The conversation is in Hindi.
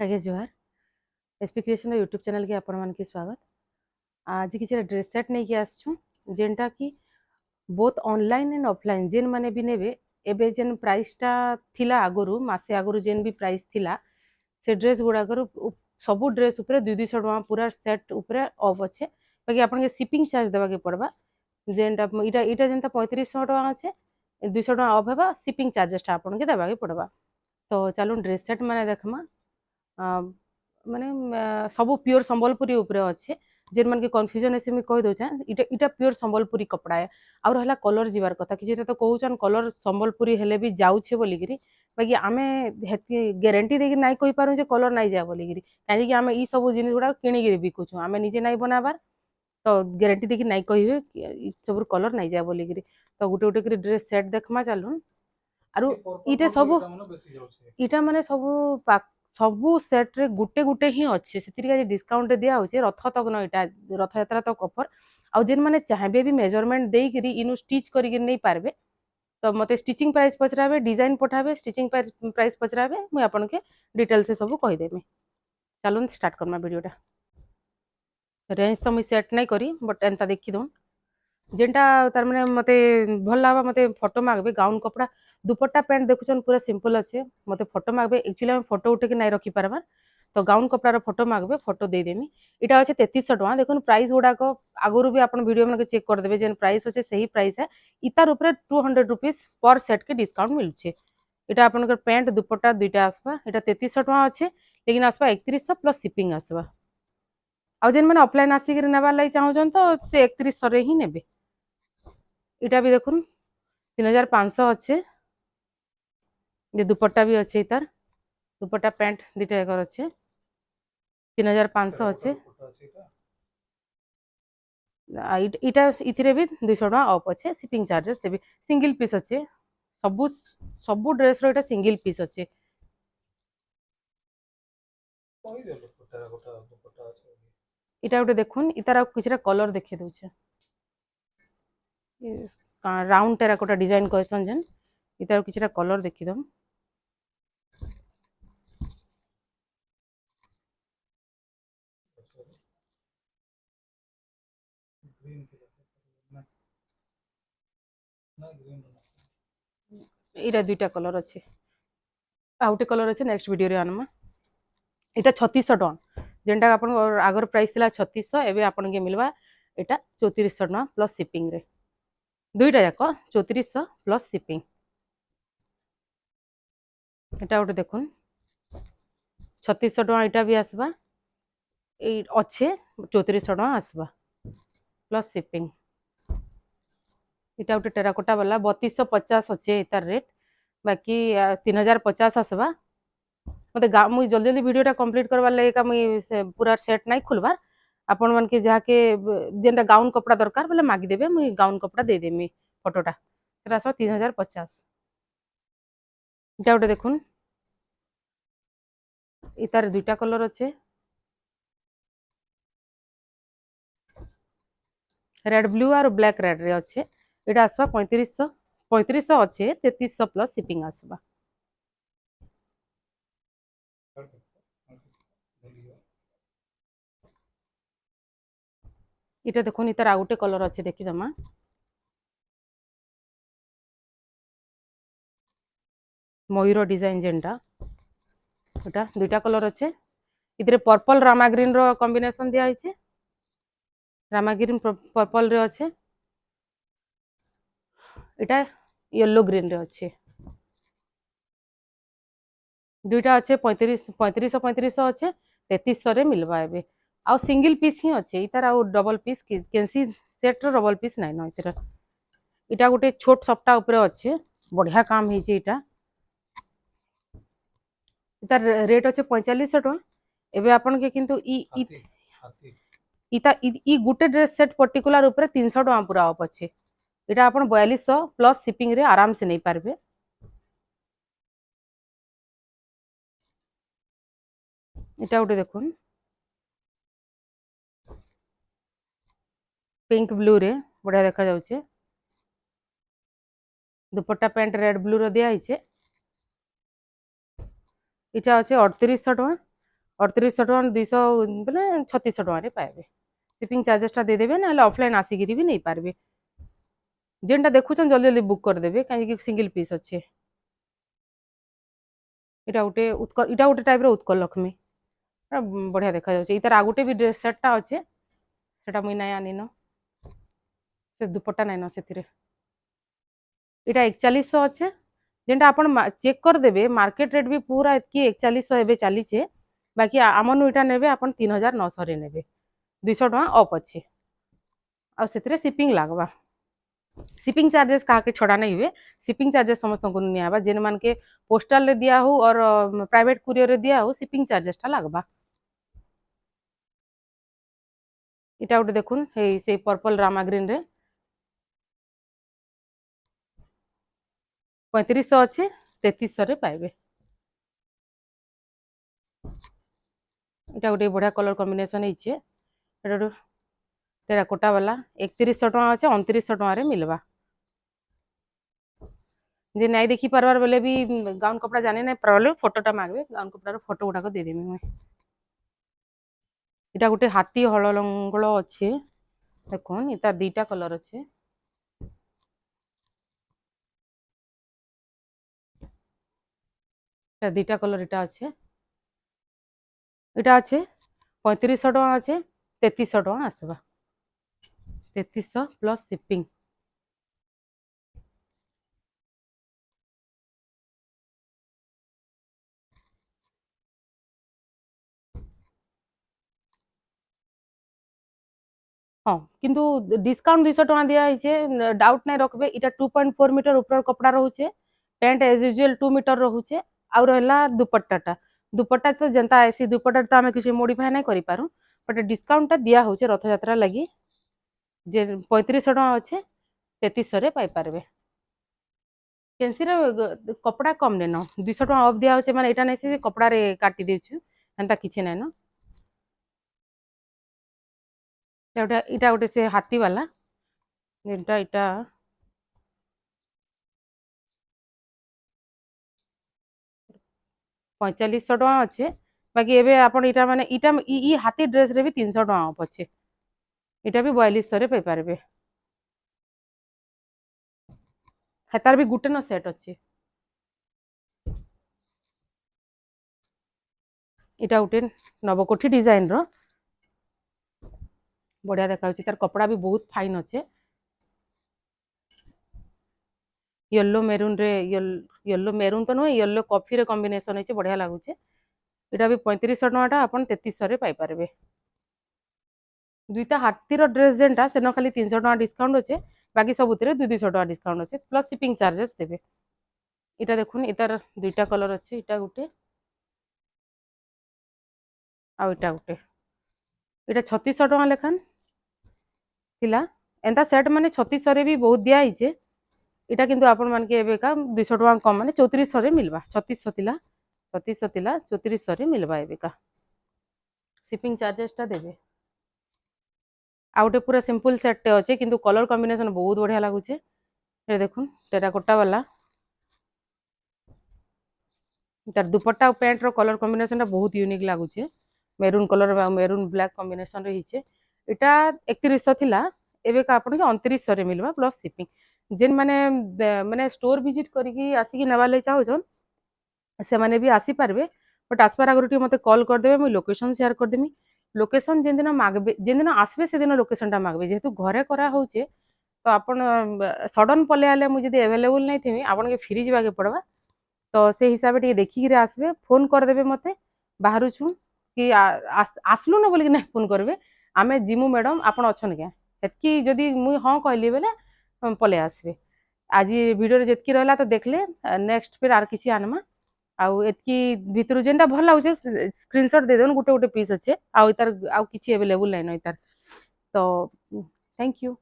आगे जुहार एसपी क्रिएशन यूट्यूब चैनल के आपण मान की स्वागत। आज किसी ड्रेस सेट नहीं कि आसछु जेनटा कि बोथ ऑनलाइन एंड ऑफलाइन जेन माने भी नेबे एबे जेन प्राइस टा थिला आगुरु मासे आगुरु जेन भी प्राइस थिला से ड्रेस गुड़ाकर सबू ड्रेस उपरे 200 टका पूरा सेट उपरे ऑफ अच्छे बाकी आपन के शिपिंग चार्ज देवा के पड़बा जेनटा इटा इटा जेनता 3500 टका अच्छे 200 टका ऑफ हेबा शिपिंग चार्जेस टा आपन के देवा के पड़बा। तो चलो ड्रेस सेट माने देखमा माने सब प्योर संबलपुरी उपरे अच्छे जेन मन के कन्फ्यूजन है मुझे कही दौचे इटा इटा प्योर संबलपुरी कपड़ा है आउ रहा कलर जीवार कथा कि तो कहन कलर संबलपुरी हेले भी जाऊे बोलिकी बाकी आमे ग्यारंटी देकी नाई कहि पारू जे कलर नाई जा बोलिकी कहीं आमे ई सब जिनिस गुड़ा किणिकी बिकुछु आमे निजे नाई बनाबार तो ग्यारंटी देकी नाई कहि हुए सब कलर नाई जा बोलिकी तो गुटे गुटे ड्रेस सेट देखमा चलून आरु इटा सब इटा माने सबू सेट रे गुटे गुटे ही अच्छे से डिस्काउंट दिया होचे रथ तक न इटा रथ यात्रा तक ऑफर आउ जेन माने चाहबे भी मेजरमेंट देई करी इनु स्टिच करी नहीं पारबे तो मते स्टिचिंग प्राइस पचराबे डिजाइन पठाबे स्टिचिंग प्राइस पचराबे मुई आपन के डिटेल से सब कहि देबे। चलून स्टार्ट करमा वीडियोटा। रेंज तो मुई सेट नहीं करी बट एंता देखि दउन जेनटा तार माने मते भल लावा मते फोटो मागबे गाउन कपड़ा दुपट्टा पैंट देखुछन पूरा सिंपल अच्छे मते फोटो मागबे एक्चुअली हम फोटो उठे के नहीं रखी पारबा तो गाउन कपड़ा फोटो मागबे फोटो दे देमी इटा अच्छे 3300 टका देखुन प्राइस गुड़ाक आगुरु भी आपन वीडियो में चेक कर देबे जेन प्राइस अच्छे सही प्राइस है इतार ऊपर 200 रुपीस पर सेट के डिस्काउंट मिलछे इटा आपन पैंट दुपट्टा दुईटा आसबा इटा 3300 टका अच्छे लेकिन आसबा 3100 प्लस शिपिंग आसबा आउ जेन माने ऑफलाइन आसिक नेबार लागि चाहूछन तो से 3100 रे ही नेबे इटा भी देखुन 3500 अच्छे ये दुपट्टा भी अच्छे इतार दुपट्टा पैंट दुटा एकर अच्छे 3500 अच्छे इटा इथिरे भी 200 टका ऑफ अच्छे शिपिंग चार्जेस देबी सिंगल पीस अच्छे सबू सबू ड्रेस रो इटा सिंगल पीस अच्छे इटा गोटे देखुन इतार किछरा कलर देखे दउछे राउंड टेराकोटा डिजाइन कहसन जेन इतार किछरा कलर देखि दम इटा दुईटा कलर अच्छे आउटे कलर अच्छे नेक्स्ट वीडियो रे आनमा इटा 3600 टका जेनटा आपन आगर प्राइस थिला 3600 एबे आपन के मिलवा इटा 3400 टका प्लस शिपिंग रे दुईटा जाक 3400 प्लस शिपिंग इटा गोटे देखुन 3600 टका इटा भी आसबा ए अच्छे 3400 टका आसबा प्लस शिपिंग इटा गोटे टेराकोटा वाला 3250 अच्छे इतार रेट बाकी 3050 आसबा मते मुई जल्दी जल्दी वीडियोटा कंप्लीट करवार लगे मुई पूरा सेट नहीं खुलबार आपण मन के जाके जेनटा गाउन कपड़ा दरकार बोले मागी देबे मुई गाउन कपड़ा दे देमी फोटोटा सेटा आसबा 3050 इटा गोटे देखुन इतार दुईटा कलर अच्छे रेड ब्लू और ब्लैक रेड रे अच्छे इटा आसबा 3500 अच्छे 3300 प्लस शिपिंग आसबा इटा देखुन इतार आ गोटे कलर अच्छे देखि दमा मयूर डिजाइन जेनटा इटा दुईटा कलर अच्छे इधर पर्पल रामा ग्रीन रो कॉम्बिनेशन दिया है रामा ग्रीन पर्पल रे अच्छे इटा येलो ग्रीन रे अच्छे दुईटा अच्छे 3500 अच्छे 3300 रे मिलवा एबे आउ सिंगल पीस ही अच्छे इतार आउ डबल पीस कैंसी सेट रो डबल पीस नाइ न इतार इटा गोटे छोट सप्ता ऊपर अच्छे बढ़िया काम ହେଇଛି इटा इतार रेट अच्छे 4500 टका एबे आपन के किंतु इता ई गुटे ड्रेस सेट पर्टिकुलर ऊपर 300 टका पूरा ऑफ अच्छे इटा आपन 4200 प्लस शिपिंग रे आराम से नहीं पारबे इटा गोटे देखुन पिंक ब्लू रे बढ़िया देखा जाउछे दुपट्टा पैंट रेड ब्लू रो दिया है इटा अच्छे 3800 टका 3800 ଟଙ୍କା 200 ବୋଲେ 3600 ଟଙ୍କା रे पाइबे शिपिंग चार्जेस टा दे देबे ना ऑफलाइन आसिकिरी भी नहीं पारबे जेनटा देखुछन जल्दी जल्दी बुक कर देबे काहे कि सिंगल पीस अच्छे इटा गोटे टाइप रो उत्कल लक्ष्मी बढ़िया देखा जाउछे इतार आ गोटे भी ड्रेस सेट टा अच्छे सेटा मुई नै आनिनो से दुपट्टा नाइन से इटा 4100 अच्छे जेनटा आपण चेक कर देबे मार्केट रेट भी पूरा एतकी 4100 एबे चलीछे बाकी आमनु इटा नेबे आपण 3900 रे नेबे 200 टका अप अच्छे आ सेतिरे शिपिंग लागबा शिपिंग चार्जेस का के छड़ा नहीं हुए शिपिंग चार्जेस समस्त को नियाबा जेन मान के पोस्टल रे दिया हो और प्राइवेट कुरियर रे दिया हो शिपिंग चार्जेस टा लागबा इटा उठे देखुन हे से पर्पल रामा ग्रीन रे 3500 अच्छे 3300 रे पाइबे इटा गोटे बढ़िया कलर कॉम्बिनेशन है टेराकोटा वाला 3100 टका अच्छे 2900 टका रे मिलवा जे नहीं देखी पारबार बेले भी गाउन कपड़ा जाने नहीं पारले फोटोटा मागबे गाउन कपड़ा रो फोटो गुडा को दे देमी मुई इटा गोटे हाथी हललंगल अच्छे देखुन इता दीटा कलर अच्छे दीटा कलर इटा अच्छे इटा अच्छे 3500 टका अच्छे 3300 टका आसबा 3300 प्लस शिपिंग हाँ किंतु डिस्काउंट 200 टका दिया है डाउट नहीं रखबे इटा 2.4 मीटर ऊपर कपड़ा रोचे पैंट एज यूजुअल 2 मीटर रोचे आउ रहला दुपट्टाटा दुपट्टा तो जनता ऐसी दुपट्टा तो आमे किसी मॉडिफाई नहीं करि पारू बट डिस्काउंट टा दिया होचे रथ यात्रा लगी जे 3500 टका अच्छे 3300 रे पाई पारबे कैंसी रे कपड़ा कम नेनो 200 टका ऑफ दिया होचे माने एटा नहीं से कपड़ा रे काटी देछु एंता किछि नै न इटा गोटे से हाथी वाला जेनटा इटा 4500 टका अच्छे बाकी एबे आपण इटा माने इटा ई हाथी ड्रेस रे भी 300 टका ऑफ अच्छे इटा भी 4200 रे पाई पारबे हेतार भी गुटे न सेट अच्छे इटा गोटे नवकोठी डिजाइन रो बढ़िया देखा तार कपड़ा भी बहुत फाइन अच्छे येलो मेरून रे येलो मेरून तो नुहे येलो कॉफी रे कॉम्बिनेशन है बढ़िया लगुचे इटा भी 3500 टका आपण 3300 रे पाई पारबे दुईटा हाथीर ड्रेस जेनटा सेन खाली 300 टका डिस्काउंट अच्छे बाकी सबुतिरे 200 टका डिस्काउंट अच्छे प्लस शिपिंग चार्जेस देबे इटा देखुन इतार दुईटा कलर अच्छे इटा गुटे आ इटा गुटे इटा 3600 टका लेखान थिला एंता सेट माने 3600 रे भी बहुत दिया हिचे इटा किंतु आपण मान के एबेका 200 टका कम माने 3400 रे मिलबा 3600 थिला 3400 रे मिलबा एबेका शिपिंग चार्जेस टा देबे आ गोटे पूरा सिंपल सेट टे अच्छे किंतु कलर कॉम्बिनेशन बहुत बढ़िया लगुचे ये देखुन टेराकोटा वाला तार दुपट्टा और पैंट रो कलर कॉम्बिनेशन टा बहुत यूनिक लगुचे maroon colour maroon black combination रे हिचे इटा 3100 थिला एबे का आपण के 2900 रे मिलबा प्लस शिपिंग जेन माने माने स्टोर विजिट करिकी आसी नेबा ले चाहछन से माने भी आसी पारबे बट आसपार आगर मते कॉल कर देबे मुई लोकेशन शेयर कर देमी लोकेशन जेन दिन मागबे जेन दिन आसबे से दिन लोकेशन टा मागबे जेहेतु घरे करा होचे तो आपण सडन पले आले मुई जदी अवेलेबल नहीं थिमी आपण के फ्री जीवा के पड़बा तो से हिसाब से देखिक आसबे फोन कर देबे मते बाहरु छु कि आसलु न बोली नहीं फोन करबे आमे जिमु मैडम आपण अछन के एतकी जदी मुई हां कहली बेले पले आसबे आज वीडियो रे जेतकी रहला तो देखले नेक्स्ट फिर आर किछि आनमा आउ एतकी भितरु जेनटा भल लाଗୁचे स्क्रीनशॉट दे देन गुटे गुटे पीस अच्छे आउ इतार आउ किछि अवेलेबल नै न इतार तो थैंक यू।